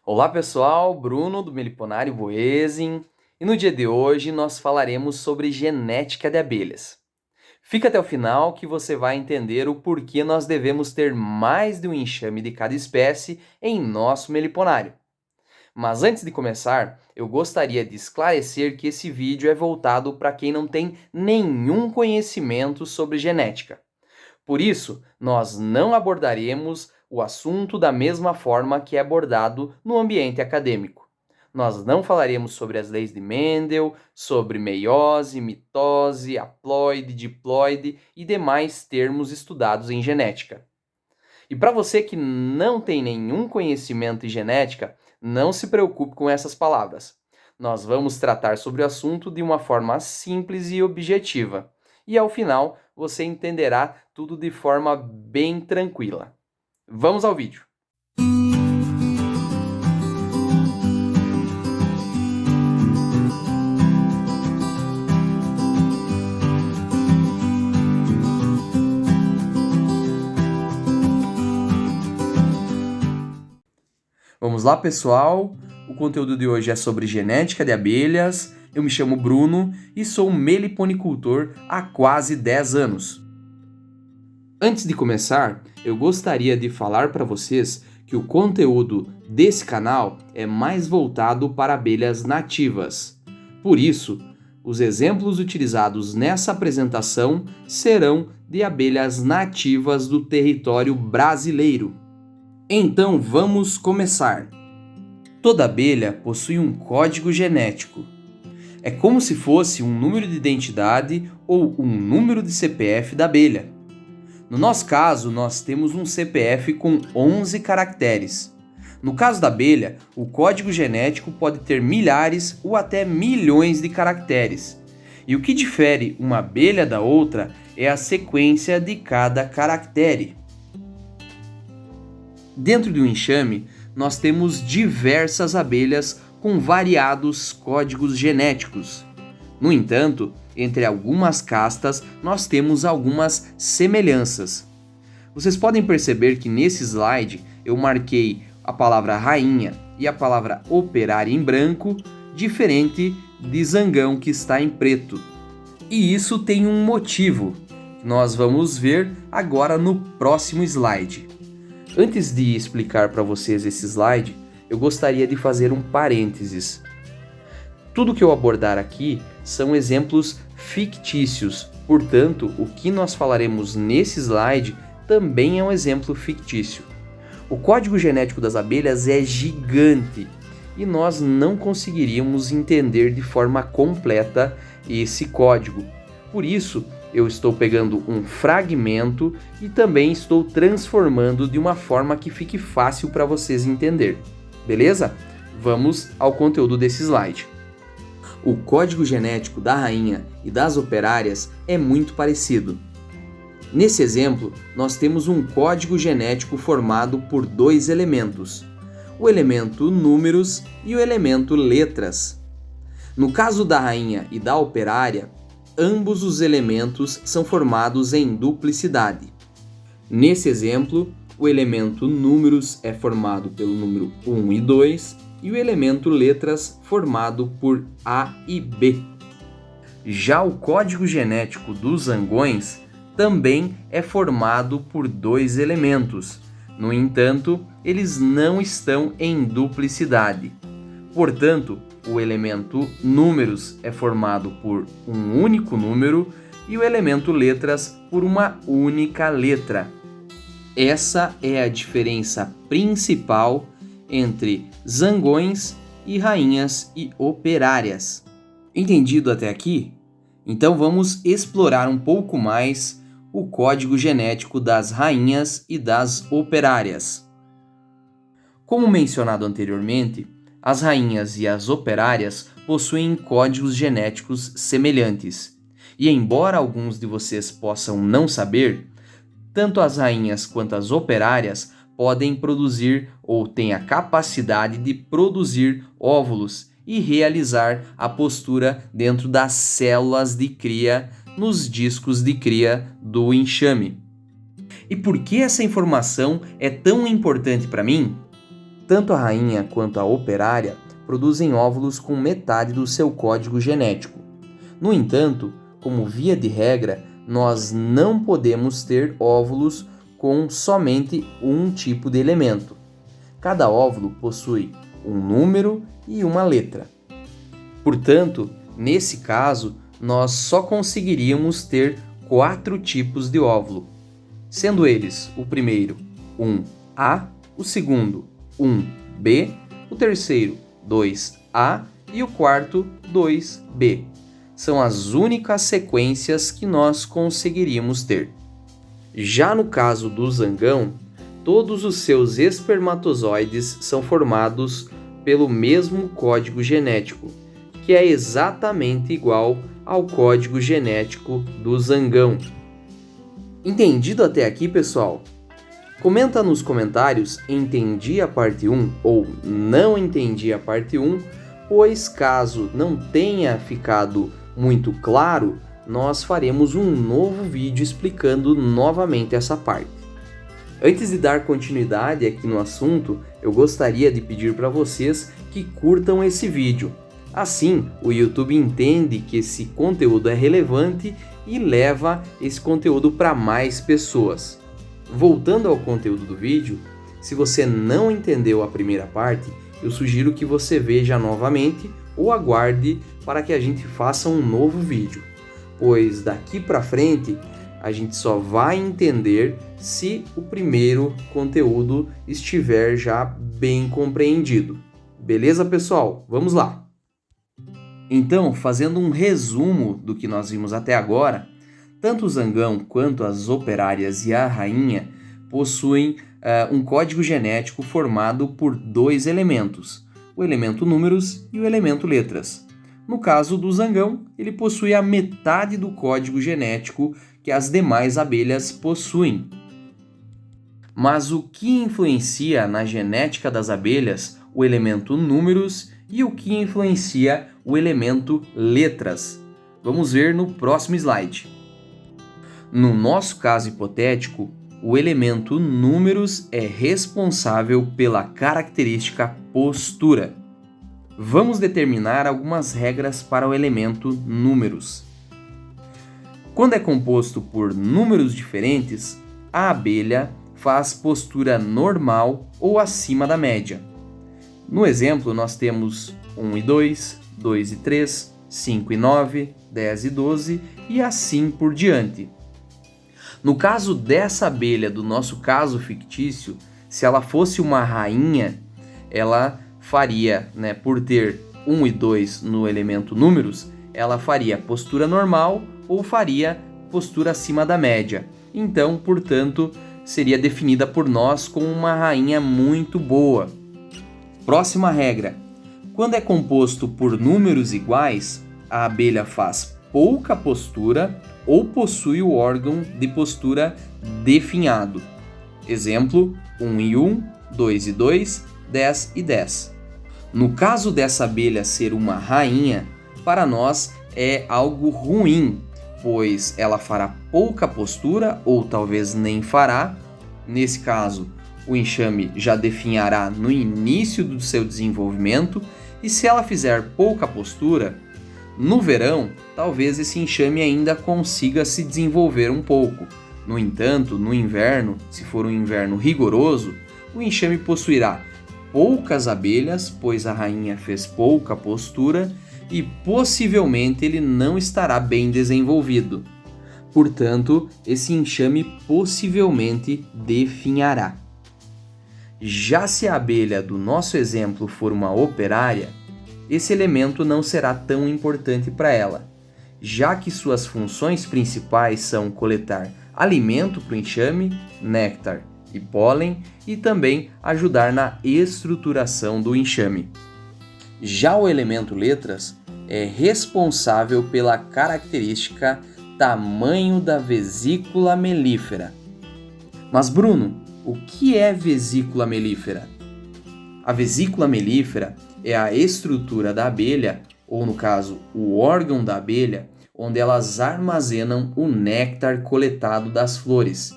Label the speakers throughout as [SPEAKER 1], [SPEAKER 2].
[SPEAKER 1] Olá pessoal, Bruno do Meliponário Boezin, e no dia de hoje nós falaremos sobre genética de abelhas. Fica até o final que você vai entender o porquê nós devemos ter mais de um enxame de cada espécie em nosso meliponário. Mas antes de começar, eu gostaria de esclarecer que esse vídeo é voltado para quem não tem nenhum conhecimento sobre genética. Por isso, nós não abordaremos o assunto da mesma forma que é abordado no ambiente acadêmico. Nós não falaremos sobre as leis de Mendel, sobre meiose, mitose, haploide, diploide e demais termos estudados em genética. E para você que não tem nenhum conhecimento em genética, não se preocupe com essas palavras. Nós vamos tratar sobre o assunto de uma forma simples e objetiva. E ao final, você entenderá tudo de forma bem tranquila. Vamos ao vídeo. Vamos lá, pessoal. O conteúdo de hoje é sobre genética de abelhas. Eu me chamo Bruno e sou meliponicultor há quase 10 anos. Antes de começar, eu gostaria de falar para vocês que o conteúdo desse canal é mais voltado para abelhas nativas. Por isso, os exemplos utilizados nessa apresentação serão de abelhas nativas do território brasileiro. Então vamos começar. Toda abelha possui um código genético. É como se fosse um número de identidade ou um número de CPF da abelha. No nosso caso, nós temos um CPF com 11 caracteres. No caso da abelha, o código genético pode ter milhares ou até milhões de caracteres. E o que difere uma abelha da outra é a sequência de cada caractere. Dentro do enxame, nós temos diversas abelhas com variados códigos genéticos. No entanto, entre algumas castas, nós temos algumas semelhanças. Vocês podem perceber que nesse slide eu marquei a palavra rainha e a palavra operária em branco, diferente de zangão que está em preto. E isso tem um motivo, que nós vamos ver agora no próximo slide. Antes de explicar para vocês esse slide, eu gostaria de fazer um parênteses. Tudo que eu abordar aqui são exemplos fictícios, portanto, o que nós falaremos nesse slide também é um exemplo fictício. O código genético das abelhas é gigante e nós não conseguiríamos entender de forma completa esse código. Por isso, eu estou pegando um fragmento e também estou transformando de uma forma que fique fácil para vocês entender. Beleza? Vamos ao conteúdo desse slide. O código genético da rainha e das operárias é muito parecido. Nesse exemplo, nós temos um código genético formado por dois elementos, o elemento números e o elemento letras. No caso da rainha e da operária, ambos os elementos são formados em duplicidade. Nesse exemplo, o elemento números é formado pelo número 1 e 2 e o elemento letras formado por A e B. Já o código genético dos zangões também é formado por dois elementos. No entanto, eles não estão em duplicidade. Portanto, o elemento números é formado por um único número e o elemento letras por uma única letra. Essa é a diferença principal entre zangões e rainhas e operárias. Entendido até aqui? Então vamos explorar um pouco mais o código genético das rainhas e das operárias. Como mencionado anteriormente, as rainhas e as operárias possuem códigos genéticos semelhantes. E embora alguns de vocês possam não saber, tanto as rainhas quanto as operárias podem produzir ou têm a capacidade de produzir óvulos e realizar a postura dentro das células de cria nos discos de cria do enxame. E por que essa informação é tão importante para mim? Tanto a rainha quanto a operária produzem óvulos com metade do seu código genético. No entanto, como via de regra, nós não podemos ter óvulos com somente um tipo de elemento. Cada óvulo possui um número e uma letra. Portanto, nesse caso, nós só conseguiríamos ter 4 tipos de óvulo, sendo eles o primeiro 1A, o segundo 1B, o terceiro 2A e o quarto 2B. São as únicas sequências que nós conseguiríamos ter. Já no caso do zangão, todos os seus espermatozoides são formados pelo mesmo código genético, que é exatamente igual ao código genético do zangão. Entendido até aqui, pessoal? Comenta nos comentários entendi a parte 1 ou não entendi a parte 1, pois caso não tenha ficado muito claro, nós faremos um novo vídeo explicando novamente essa parte. Antes de dar continuidade aqui no assunto, eu gostaria de pedir para vocês que curtam esse vídeo. Assim, o YouTube entende que esse conteúdo é relevante e leva esse conteúdo para mais pessoas. Voltando ao conteúdo do vídeo, se você não entendeu a primeira parte, eu sugiro que você veja novamente ou aguarde para que a gente faça um novo vídeo, pois daqui para frente a gente só vai entender se o primeiro conteúdo estiver já bem compreendido. Beleza, pessoal? Vamos lá! Então, fazendo um resumo do que nós vimos até agora, tanto o zangão quanto as operárias e a rainha possuem um código genético formado por 2 elementos, o elemento números e o elemento letras. No caso do zangão, ele possui a metade do código genético que as demais abelhas possuem. Mas o que influencia na genética das abelhas o elemento números e o que influencia o elemento letras? Vamos ver no próximo slide. No nosso caso hipotético, o elemento números é responsável pela característica postura. Vamos determinar algumas regras para o elemento números. Quando é composto por números diferentes, a abelha faz postura normal ou acima da média. No exemplo, nós temos 1 e 2, 2 e 3, 5 e 9, 10 e 12 e assim por diante. No caso dessa abelha, do nosso caso fictício, se ela fosse uma rainha, ela faria, por ter 1 e 2 no elemento números, ela faria postura normal ou faria postura acima da média. Então, portanto, seria definida por nós como uma rainha muito boa. Próxima regra. Quando é composto por números iguais, a abelha faz pouca postura ou possui o órgão de postura definhado. Exemplo, 1 e 1, 2 e 2, 10 e 10. No caso dessa abelha ser uma rainha, para nós é algo ruim, pois ela fará pouca postura ou talvez nem fará. Nesse caso, o enxame já definhará no início do seu desenvolvimento, e se ela fizer pouca postura, no verão, talvez esse enxame ainda consiga se desenvolver um pouco. No entanto, no inverno, se for um inverno rigoroso, o enxame possuirá poucas abelhas, pois a rainha fez pouca postura, e possivelmente ele não estará bem desenvolvido. Portanto, esse enxame possivelmente definhará. Já se a abelha do nosso exemplo for uma operária, esse elemento não será tão importante para ela, já que suas funções principais são coletar alimento para o enxame, néctar e pólen, e também ajudar na estruturação do enxame. Já o elemento letras é responsável pela característica tamanho da vesícula melífera. Mas Bruno, o que é vesícula melífera? A vesícula melífera é a estrutura da abelha, ou no caso, o órgão da abelha, onde elas armazenam o néctar coletado das flores.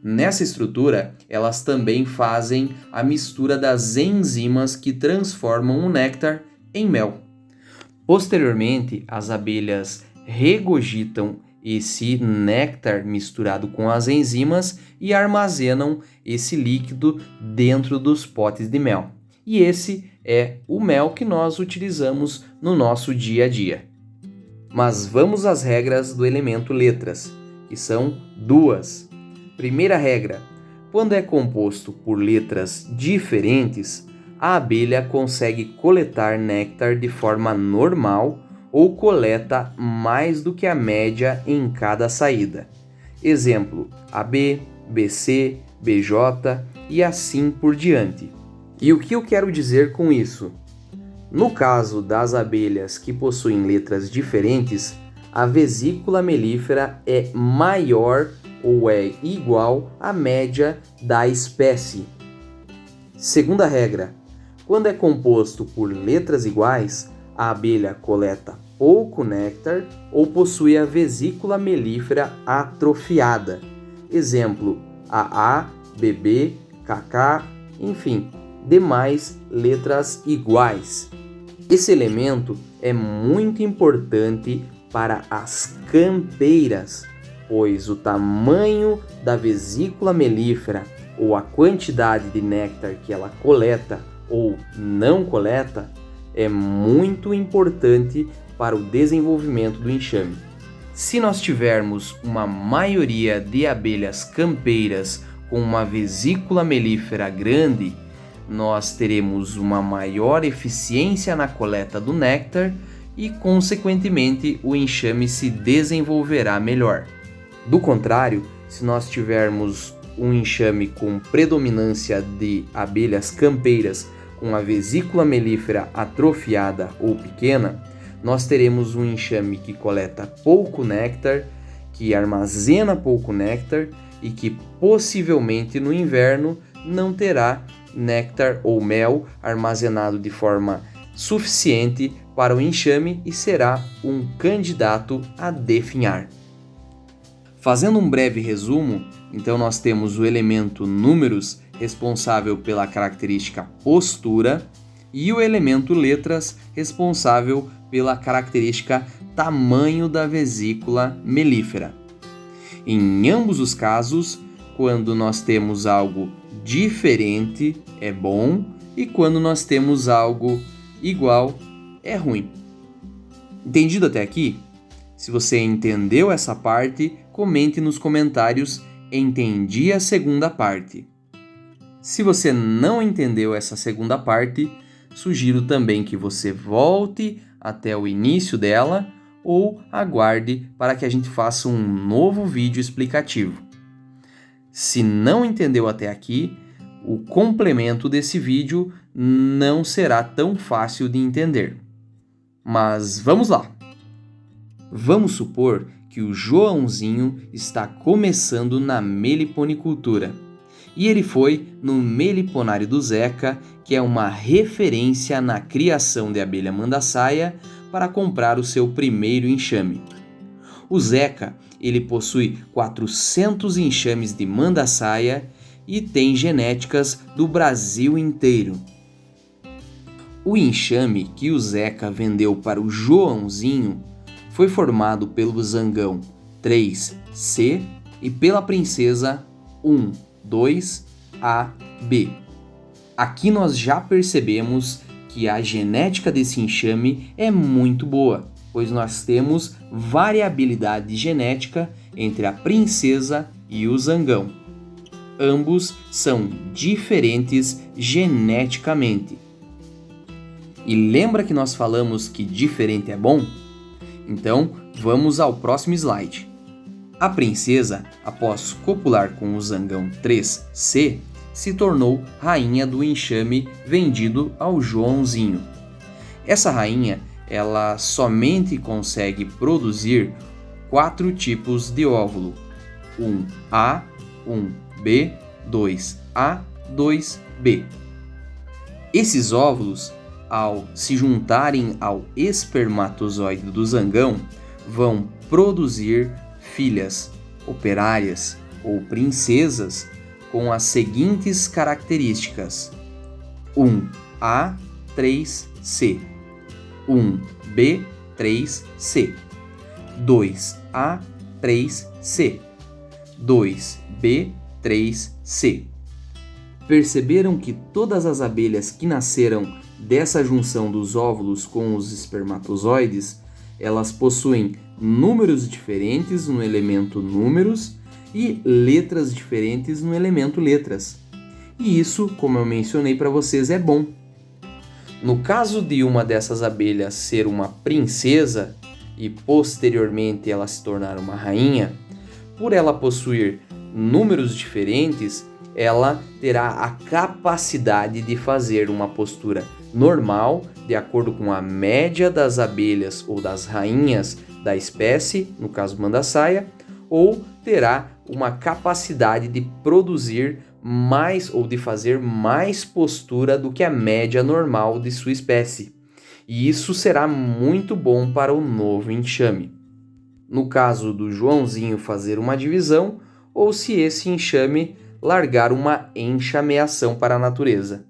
[SPEAKER 1] Nessa estrutura, elas também fazem a mistura das enzimas que transformam o néctar em mel. Posteriormente, as abelhas regurgitam esse néctar misturado com as enzimas e armazenam esse líquido dentro dos potes de mel. E esse é o mel que nós utilizamos no nosso dia a dia. Mas vamos às regras do elemento letras, que são 2. Primeira regra: quando é composto por letras diferentes, a abelha consegue coletar néctar de forma normal ou coleta mais do que a média em cada saída. Exemplo: AB, BC, BJ e assim por diante. E o que eu quero dizer com isso? No caso das abelhas que possuem letras diferentes, a vesícula melífera é maior ou é igual à média da espécie. Segunda regra: quando é composto por letras iguais, a abelha coleta pouco néctar ou possui a vesícula melífera atrofiada. Exemplo: AA, BB, KK, enfim, demais letras iguais. Esse elemento é muito importante para as campeiras, pois o tamanho da vesícula melífera ou a quantidade de néctar que ela coleta ou não coleta é muito importante para o desenvolvimento do enxame. Se nós tivermos uma maioria de abelhas campeiras com uma vesícula melífera grande, nós teremos uma maior eficiência na coleta do néctar e, consequentemente, o enxame se desenvolverá melhor. Do contrário, se nós tivermos um enxame com predominância de abelhas campeiras com a vesícula melífera atrofiada ou pequena, nós teremos um enxame que coleta pouco néctar, que armazena pouco néctar e que possivelmente no inverno não terá néctar ou mel armazenado de forma suficiente para o enxame e será um candidato a definhar. Fazendo um breve resumo, então nós temos o elemento números responsável pela característica postura e o elemento letras responsável pela característica tamanho da vesícula melífera. Em ambos os casos, quando nós temos algo diferente é bom e quando nós temos algo igual é ruim. Entendido até aqui? Se você entendeu essa parte, comente nos comentários "Entendi a segunda parte". Se você não entendeu essa segunda parte, sugiro também que você volte até o início dela ou aguarde para que a gente faça um novo vídeo explicativo. Se não entendeu até aqui, o complemento desse vídeo não será tão fácil de entender. Mas vamos lá! Vamos supor que o Joãozinho está começando na meliponicultura e ele foi no meliponário do Zeca, que é uma referência na criação de abelha mandaçaia, para comprar o seu primeiro enxame. O Zeca, ele possui 400 enxames de mandaçaia e tem genéticas do Brasil inteiro. O enxame que o Zeca vendeu para o Joãozinho foi formado pelo zangão 3C e pela princesa 1,2AB. Aqui nós já percebemos que a genética desse enxame é muito boa, pois nós temos variabilidade genética entre a princesa e o zangão. Ambos são diferentes geneticamente. E lembra que nós falamos que diferente é bom? Então, vamos ao próximo slide. A princesa, após copular com o zangão 3C, se tornou rainha do enxame vendido ao Joãozinho. Essa rainha, ela somente consegue produzir 4 tipos de óvulo: 1A, 1B, 2A, 2B. Esses óvulos, ao se juntarem ao espermatozoide do zangão, vão produzir filhas operárias ou princesas com as seguintes características: 1A3C, 1B3C, 2A3C, 2B3C. Perceberam que todas as abelhas que nasceram dessa junção dos óvulos com os espermatozoides, elas possuem números diferentes no elemento números e letras diferentes no elemento letras. E isso, como eu mencionei para vocês, é bom. No caso de uma dessas abelhas ser uma princesa e posteriormente ela se tornar uma rainha, por ela possuir números diferentes, ela terá a capacidade de fazer uma postura normal, de acordo com a média das abelhas ou das rainhas da espécie, no caso mandaçaia, ou terá uma capacidade de produzir mais ou de fazer mais postura do que a média normal de sua espécie. E isso será muito bom para o novo enxame. No caso do Joãozinho fazer uma divisão, ou se esse enxame largar uma enxameação para a natureza.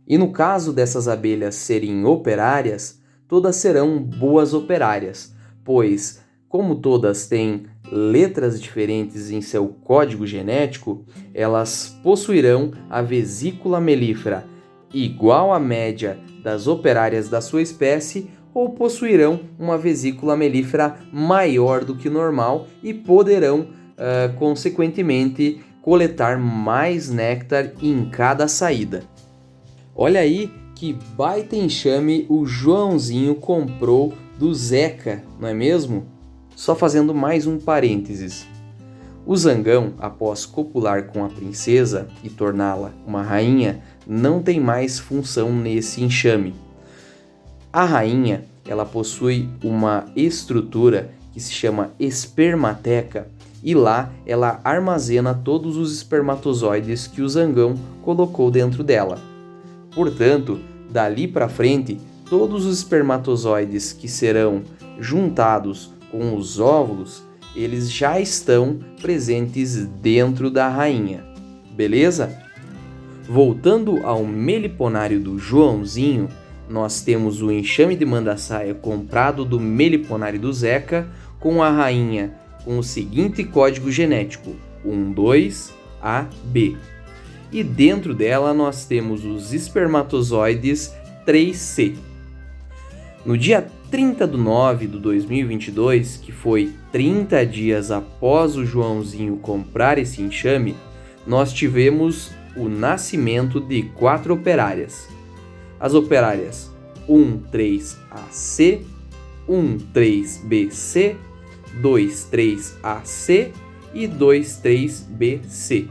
[SPEAKER 1] E no caso dessas abelhas serem operárias, todas serão boas operárias, pois, como todas têm letras diferentes em seu código genético, elas possuirão a vesícula melífera igual à média das operárias da sua espécie, ou possuirão uma vesícula melífera maior do que normal e poderão, consequentemente, coletar mais néctar em cada saída. Olha aí que baita enxame o Joãozinho comprou do Zeca, não é mesmo? Só fazendo mais um parênteses. O zangão, após copular com a princesa e torná-la uma rainha, não tem mais função nesse enxame. A rainha, ela possui uma estrutura que se chama espermateca e lá ela armazena todos os espermatozoides que o zangão colocou dentro dela. Portanto, dali para frente, todos os espermatozoides que serão juntados com os óvulos, eles já estão presentes dentro da rainha. Beleza? Voltando ao meliponário do Joãozinho, nós temos o enxame de mandaçaia comprado do meliponário do Zeca com a rainha com o seguinte código genético, 12AB. E dentro dela nós temos os espermatozoides 3C. No dia 30 de 9 de 2022, que foi 30 dias após o Joãozinho comprar esse enxame, nós tivemos o nascimento de 4 operárias. As operárias 13AC, 13BC, 23AC e 23BC.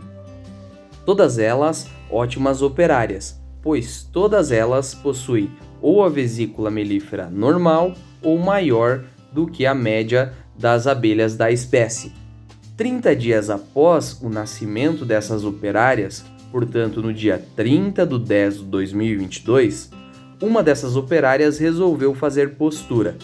[SPEAKER 1] Todas elas ótimas operárias, pois todas elas possuem ou a vesícula melífera normal ou maior do que a média das abelhas da espécie. 30 dias após o nascimento dessas operárias, portanto no dia 30 de 10 de 2022, uma dessas operárias resolveu fazer postura.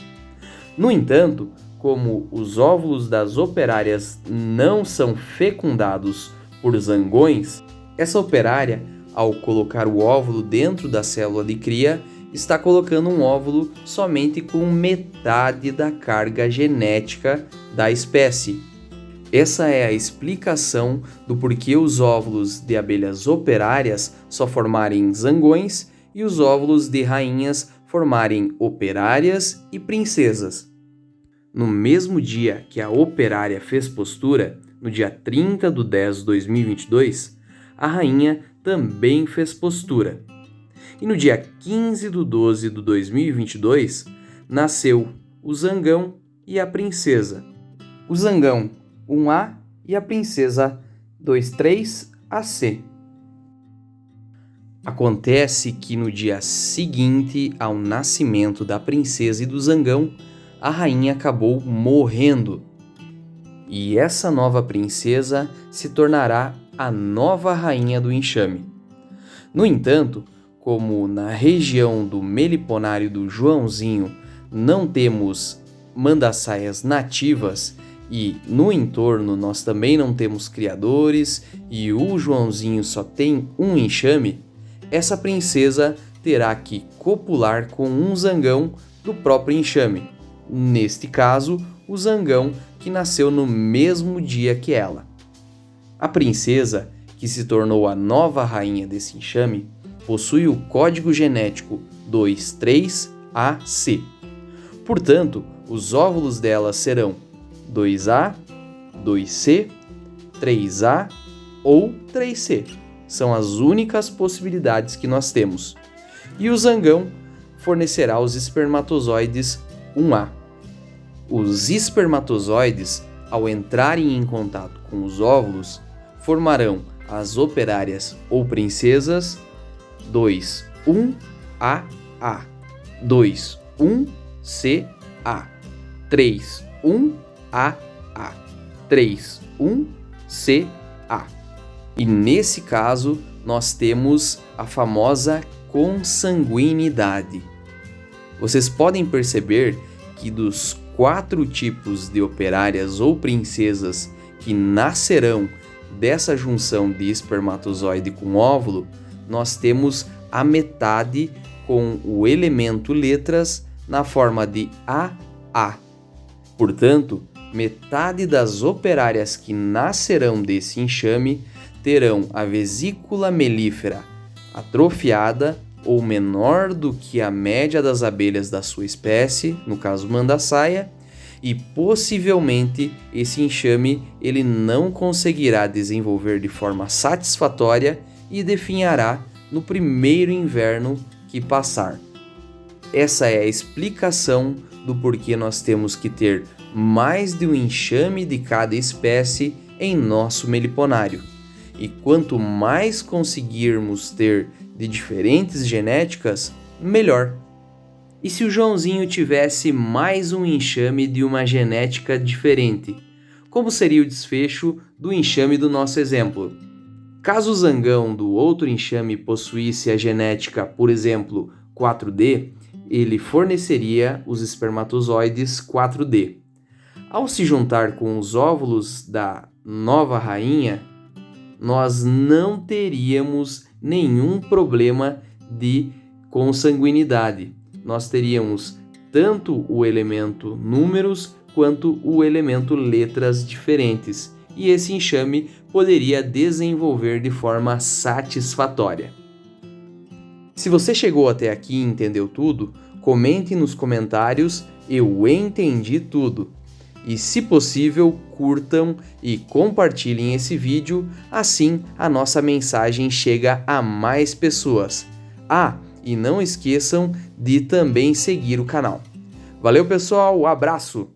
[SPEAKER 1] No entanto, como os óvulos das operárias não são fecundados por zangões, essa operária, ao colocar o óvulo dentro da célula de cria, está colocando um óvulo somente com metade da carga genética da espécie. Essa é a explicação do porquê os óvulos de abelhas operárias só formarem zangões e os óvulos de rainhas formarem operárias e princesas. No mesmo dia que a operária fez postura, no dia 30 de 10 de 2022, a rainha também fez postura. E no dia 15 de 12 de 2022, nasceu o zangão e a princesa. O zangão 1A e a princesa 23AC. Acontece que no dia seguinte ao nascimento da princesa e do zangão, a rainha acabou morrendo. E essa nova princesa se tornará a nova rainha do enxame. No entanto, como na região do meliponário do Joãozinho não temos mandaçaias nativas e no entorno nós também não temos criadores e o Joãozinho só tem um enxame, essa princesa terá que copular com um zangão do próprio enxame. Neste caso, o zangão que nasceu no mesmo dia que ela. A princesa, que se tornou a nova rainha desse enxame, possui o código genético 23AC. Portanto, os óvulos dela serão 2A, 2C, 3A ou 3C. São as únicas possibilidades que nós temos. E o zangão fornecerá os espermatozoides 1A. Os espermatozoides, ao entrarem em contato com os óvulos, formarão as operárias ou princesas 2,1AA, 2,1CA, 3,1AA, 3,1CA. E nesse caso, nós temos a famosa consanguinidade. Vocês podem perceber que dos 4 tipos de operárias ou princesas que nascerão dessa junção de espermatozoide com óvulo, nós temos a metade com o elemento letras na forma de AA. Portanto, metade das operárias que nascerão desse enxame terão a vesícula melífera atrofiada ou menor do que a média das abelhas da sua espécie, no caso mandaçaia, e possivelmente esse enxame ele não conseguirá desenvolver de forma satisfatória e definhará no primeiro inverno que passar. Essa é a explicação do porquê nós temos que ter mais de um enxame de cada espécie em nosso meliponário. E quanto mais conseguirmos ter de diferentes genéticas, melhor. E se o Joãozinho tivesse mais um enxame de uma genética diferente? Como seria o desfecho do enxame do nosso exemplo? Caso o zangão do outro enxame possuísse a genética, por exemplo, 4D, ele forneceria os espermatozoides 4D. Ao se juntar com os óvulos da nova rainha, nós não teríamos nenhum problema de consanguinidade. Nós teríamos tanto o elemento números quanto o elemento letras diferentes, e esse enxame poderia desenvolver de forma satisfatória. Se você chegou até aqui e entendeu tudo, comente nos comentários "Eu entendi tudo". E, se possível, curtam e compartilhem esse vídeo, assim a nossa mensagem chega a mais pessoas. E não esqueçam de também seguir o canal. Valeu, pessoal, abraço!